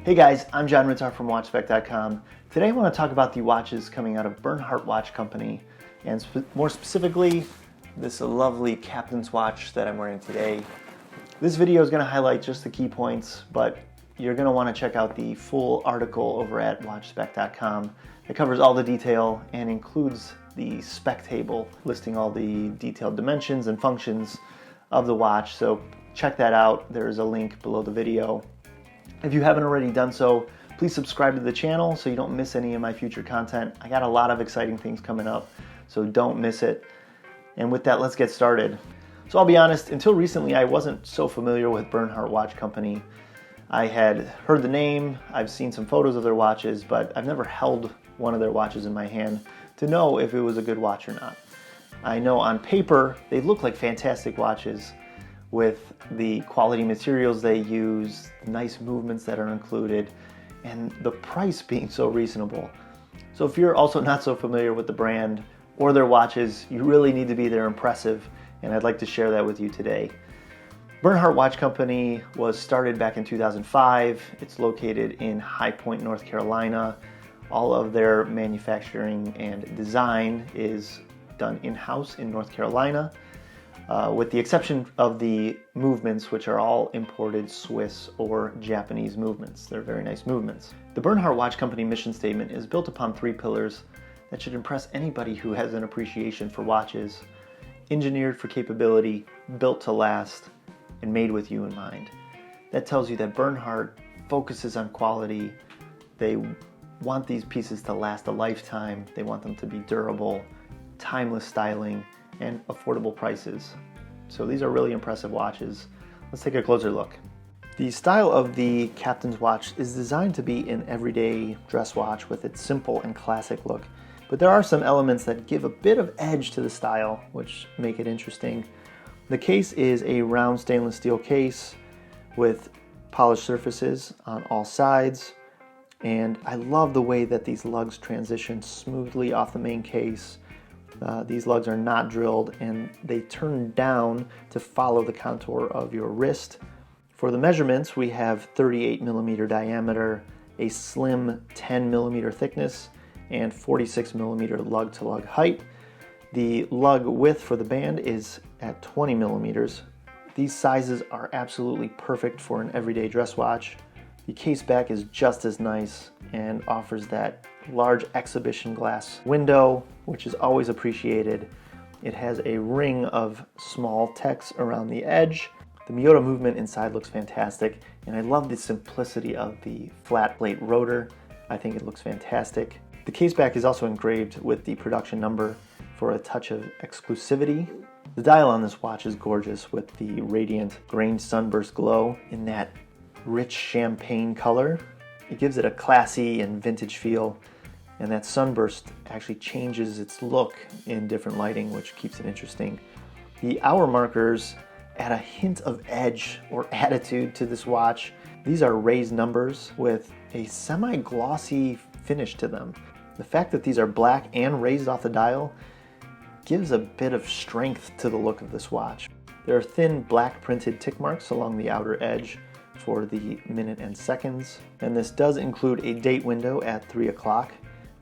Hey guys, I'm John Ritzar from WatchSpec.com. Today I want to talk about the watches coming out of Bernhardt Watch Company, and more specifically, this lovely captain's watch that I'm wearing today. This video is going to highlight just the key points, but you're going to want to check out the full article over at WatchSpec.com. It covers all the detail and includes the spec table listing all the detailed dimensions and functions of the watch, so check that out. There's a link below the video. If you haven't already done so, please subscribe to the channel so you don't miss any of my future content. I got a lot of exciting things coming up, so don't miss it. And with that, let's get started. So I'll be honest, until recently I wasn't so familiar with Bernhardt Watch Company. I had heard the name, I've seen some photos of their watches, but I've never held one of their watches in my hand to know if it was a good watch or not. I know on paper they look like fantastic watches, with the quality materials they use, the nice movements that are included, and the price being so reasonable. So if you're also not so familiar with the brand or their watches, you really need to be their impressive, and I'd like to share that with you today. Bernhardt Watch Company was started back in 2005. It's located in High Point, North Carolina. All of their manufacturing and design is done in-house in North Carolina. With the exception of the movements, which are all imported Swiss or Japanese movements. They're very nice movements. The Bernhardt Watch Company mission statement is built upon three pillars that should impress anybody who has an appreciation for watches: engineered for capability, built to last, and made with you in mind. That tells you that Bernhardt focuses on quality. They want these pieces to last a lifetime. They want them to be durable, timeless styling, and affordable prices. So these are really impressive watches. Let's take a closer look. The style of the captain's watch is designed to be an everyday dress watch with its simple and classic look, but there are some elements that give a bit of edge to the style, which make it interesting. The case is a round stainless steel case with polished surfaces on all sides, and I love the way that these lugs transition smoothly off the main case. These lugs are not drilled and they turn down to follow the contour of your wrist. For the measurements, we have 38 millimeter diameter, a slim 10 millimeter thickness, and 46 millimeter lug to lug height. The lug width for the band is at 20 millimeters. These sizes are absolutely perfect for an everyday dress watch. The case back is just as nice and offers that large exhibition glass window, which is always appreciated. It has a ring of small text around the edge. The Miyota movement inside looks fantastic, and I love the simplicity of the flat plate rotor. I think it looks fantastic. The case back is also engraved with the production number for a touch of exclusivity. The dial on this watch is gorgeous with the radiant grain sunburst glow in that rich champagne color. It gives it a classy and vintage feel, and that sunburst actually changes its look in different lighting, which keeps it interesting. The hour markers add a hint of edge or attitude to this watch. These are raised numbers with a semi-glossy finish to them. The fact that these are black and raised off the dial gives a bit of strength to the look of this watch. There are thin black printed tick marks along the outer edge for the minute and seconds, and this does include a date window at 3 o'clock,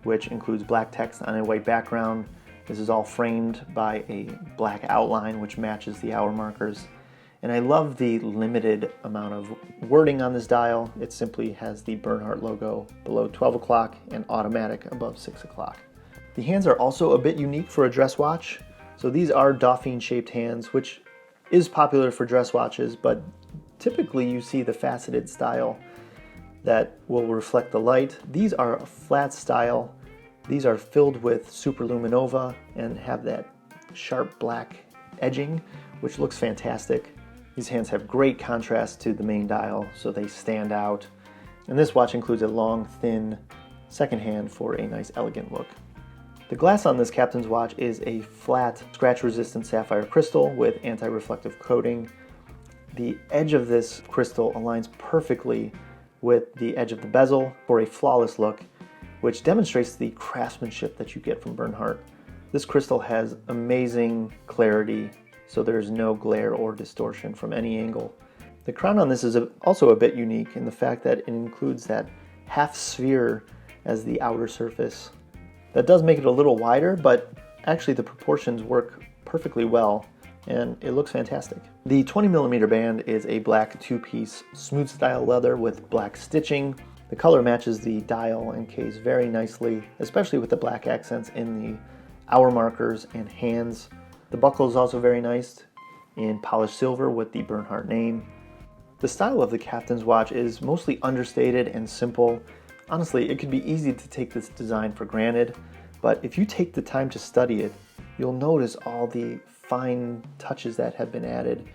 which includes black text on a white background. This is all framed by a black outline which matches the hour markers, and I love the limited amount of wording on this dial. It simply has the Bernhardt logo below 12 o'clock and automatic above 6 o'clock. The hands are also a bit unique for a dress watch. So these are Dauphine shaped hands, which is popular for dress watches, but typically you see the faceted style that will reflect the light. These are a flat style. These are filled with superluminova and have that sharp black edging, which looks fantastic. These hands have great contrast to the main dial, so they stand out. And this watch includes a long, thin second hand for a nice, elegant look. The glass on this captain's watch is a flat, scratch-resistant sapphire crystal with anti-reflective coating. The edge of this crystal aligns perfectly with the edge of the bezel for a flawless look, which demonstrates the craftsmanship that you get from Bernhardt. This crystal has amazing clarity, so there's no glare or distortion from any angle. The crown on this is also a bit unique in the fact that it includes that half sphere as the outer surface. That does make it a little wider, but actually the proportions work perfectly well and it looks fantastic. The 20mm band is a black two-piece smooth style leather with black stitching. The color matches the dial and case very nicely, especially with the black accents in the hour markers and hands. The buckle is also very nice in polished silver with the Bernhardt name. The style of the captain's watch is mostly understated and simple. Honestly, it could be easy to take this design for granted, but if you take the time to study it, you'll notice all the fine touches that have been added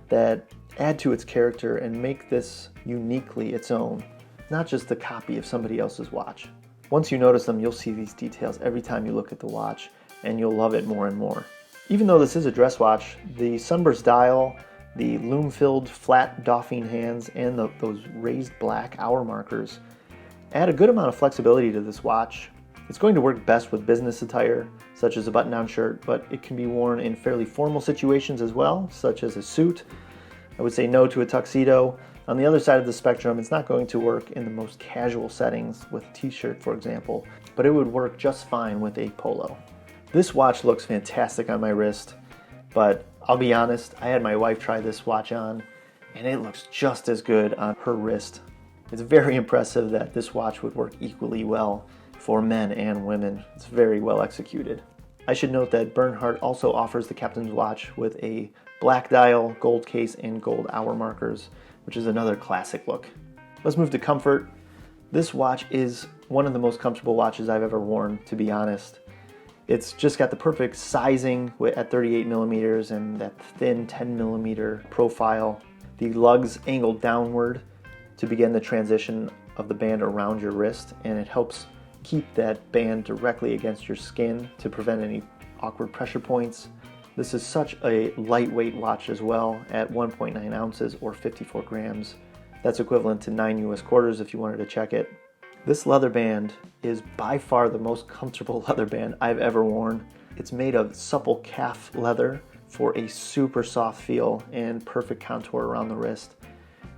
that add to its character and make this uniquely its own, not just a copy of somebody else's watch. Once you notice them, you'll see these details every time you look at the watch, and you'll love it more and more. Even though this is a dress watch, the sunburst dial, the lume-filled flat doffing hands, and those raised black hour markers add a good amount of flexibility to this watch. It's going to work best with business attire, such as a button-down shirt, but it can be worn in fairly formal situations as well, such as a suit. I would say no to a tuxedo. On the other side of the spectrum, it's not going to work in the most casual settings with a t-shirt, for example, but it would work just fine with a polo. This watch looks fantastic on my wrist, but I'll be honest, I had my wife try this watch on, and it looks just as good on her wrist. It's very impressive that this watch would work equally well for men and women. It's very well executed. I should note that Bernhardt also offers the captain's watch with a black dial, gold case, and gold hour markers, which is another classic look. Let's move to comfort. This watch is one of the most comfortable watches I've ever worn, to be honest. It's just got the perfect sizing at 38mm and that thin 10mm profile. The lugs angle downward to begin the transition of the band around your wrist, and it helps keep that band directly against your skin to prevent any awkward pressure points. This is such a lightweight watch as well at 1.9 ounces or 54 grams. That's equivalent to 9 US quarters if you wanted to check it. This leather band is by far the most comfortable leather band I've ever worn. It's made of supple calf leather for a super soft feel and perfect contour around the wrist.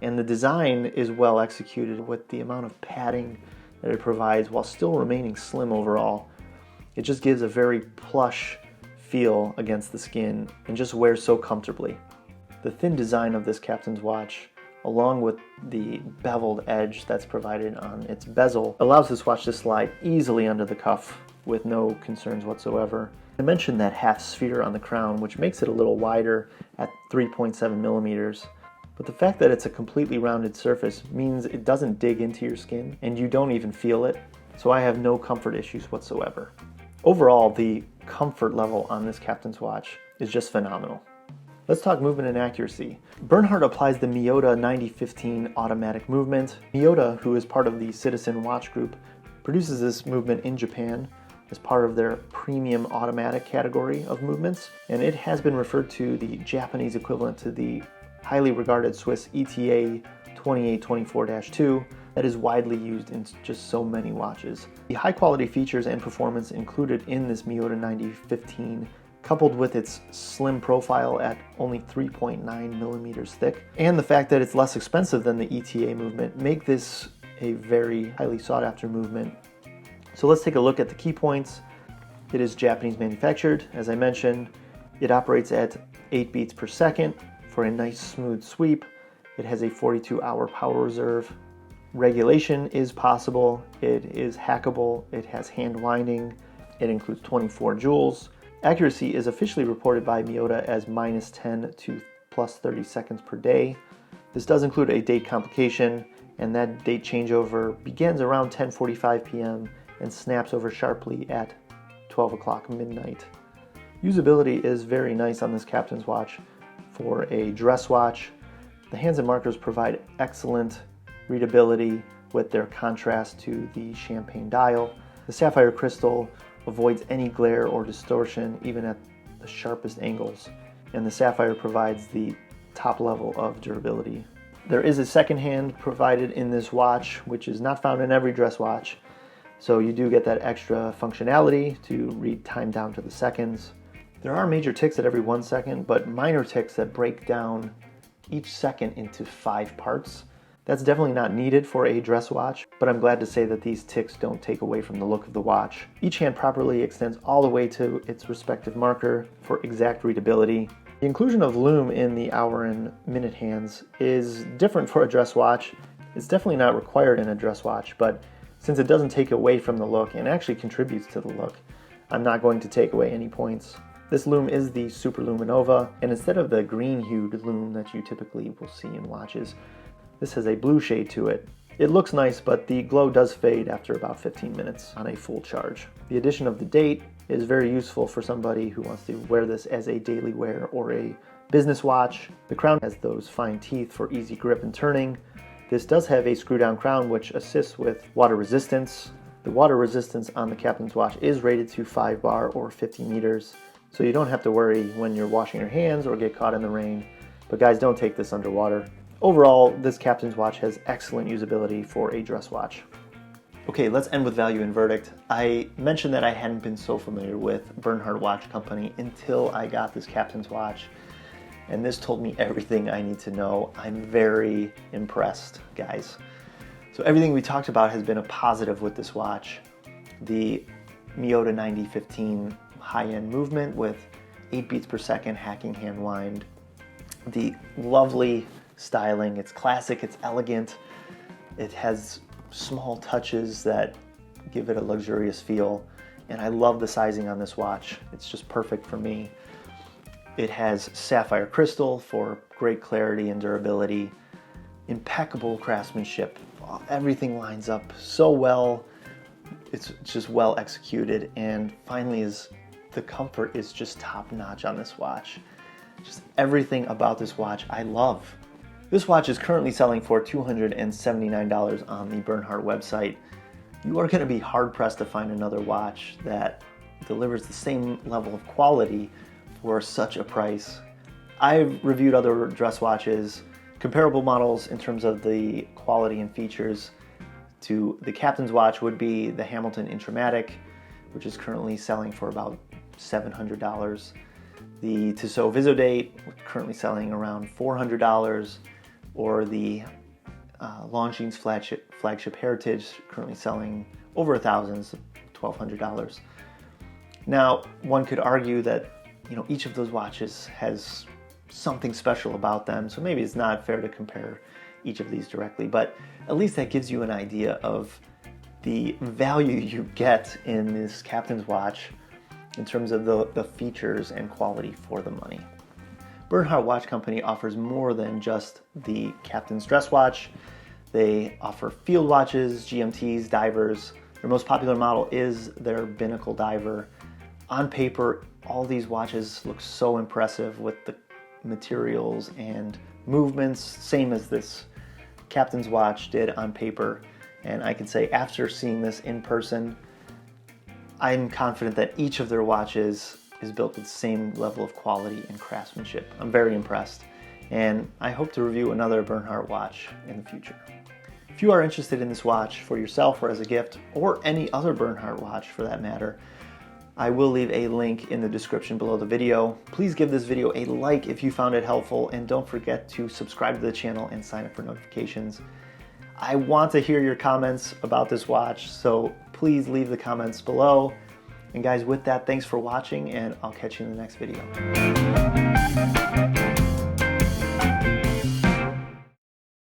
And the design is well executed with the amount of padding that it provides while still remaining slim overall. It just gives a very plush feel against the skin and just wears so comfortably. The thin design of this captain's watch, along with the beveled edge that's provided on its bezel, allows this watch to slide easily under the cuff with no concerns whatsoever. I mentioned that half sphere on the crown, which makes it a little wider at 3.7mm. But the fact that it's a completely rounded surface means it doesn't dig into your skin and you don't even feel it, so I have no comfort issues whatsoever. Overall, the comfort level on this captain's watch is just phenomenal. Let's talk movement and accuracy. Bernhardt applies the Miyota 9015 automatic movement. Miyota, who is part of the Citizen Watch Group, produces this movement in Japan as part of their premium automatic category of movements, and it has been referred to the Japanese equivalent to the highly regarded Swiss ETA 2824-2 that is widely used in just so many watches. The high quality features and performance included in this Miyota 9015, coupled with its slim profile at only 3.9mm thick, and the fact that it's less expensive than the ETA movement, make this a very highly sought after movement. So let's take a look at the key points. It is Japanese manufactured, as I mentioned. It operates at 8 beats per second. For a nice smooth sweep. It has a 42-hour power reserve. Regulation is possible. It is hackable. It has hand winding. It includes 24 joules. Accuracy is officially reported by Miyota as -10 to +30 seconds per day. This does include a date complication, and that date changeover begins around 10:45 p.m. and snaps over sharply at 12 o'clock midnight. Usability is very nice on this captain's watch. For a dress watch, the hands and markers provide excellent readability with their contrast to the champagne dial. The sapphire crystal avoids any glare or distortion even at the sharpest angles, and the sapphire provides the top level of durability. There is a second hand provided in this watch, which is not found in every dress watch, so you do get that extra functionality to read time down to the seconds. There are major ticks at every 1 second, but minor ticks that break down each second into 5 parts. That's definitely not needed for a dress watch, but I'm glad to say that these ticks don't take away from the look of the watch. Each hand properly extends all the way to its respective marker for exact readability. The inclusion of lume in the hour and minute hands is different for a dress watch. It's definitely not required in a dress watch, but since it doesn't take away from the look and actually contributes to the look, I'm not going to take away any points. This lume is the Super Luminova, and instead of the green-hued lume that you typically will see in watches, this has a blue shade to it. It looks nice, but the glow does fade after about 15 minutes on a full charge. The addition of the date is very useful for somebody who wants to wear this as a daily wear or a business watch. The crown has those fine teeth for easy grip and turning. This does have a screw-down crown which assists with water resistance. The water resistance on the captain's watch is rated to 5 bar or 50 meters, so you don't have to worry when you're washing your hands or get caught in the rain. But guys, don't take this underwater. Overall, this captain's watch has excellent usability for a dress watch. Okay, let's end with value and verdict. I mentioned that I hadn't been so familiar with Bernhardt Watch Company until I got this captain's watch, and this told me everything I need to know. I'm very impressed, guys. So everything we talked about has been a positive with this watch. The Miyota 9015 high-end movement with 8 beats per second hacking hand wind. The lovely styling, it's classic, it's elegant, it has small touches that give it a luxurious feel, and I love the sizing on this watch. It's just perfect for me. It has sapphire crystal for great clarity and durability, impeccable craftsmanship, everything lines up so well, it's just well executed, and finally the comfort is just top notch on this watch. Just everything about this watch I love. This watch is currently selling for $279 on the Bernhardt website. You are going to be hard-pressed to find another watch that delivers the same level of quality for such a price. I've reviewed other dress watches, comparable models in terms of the quality and features to the captain's watch would be the Hamilton Intramatic, which is currently selling for about $700. The Tissot Visodate, currently selling around $400. Or the Longines flagship Heritage, currently selling over $1,000, $1,200. Now, one could argue that each of those watches has something special about them, so maybe it's not fair to compare each of these directly, but at least that gives you an idea of the value you get in this captain's watch in terms of the features and quality for the money. Bernhardt Watch Company offers more than just the captain's dress watch. They offer field watches, GMTs, divers. Their most popular model is their binnacle diver. On paper, all these watches look so impressive with the materials and movements, same as this captain's watch did on paper. And I can say after seeing this in person, I'm confident that each of their watches is built with the same level of quality and craftsmanship. I'm very impressed, and I hope to review another Bernhardt watch in the future. If you are interested in this watch for yourself or as a gift, or any other Bernhardt watch for that matter, I will leave a link in the description below the video. Please give this video a like if you found it helpful, and don't forget to subscribe to the channel and sign up for notifications. I want to hear your comments about this watch, so please leave the comments below. And guys, with that, thanks for watching, and I'll catch you in the next video.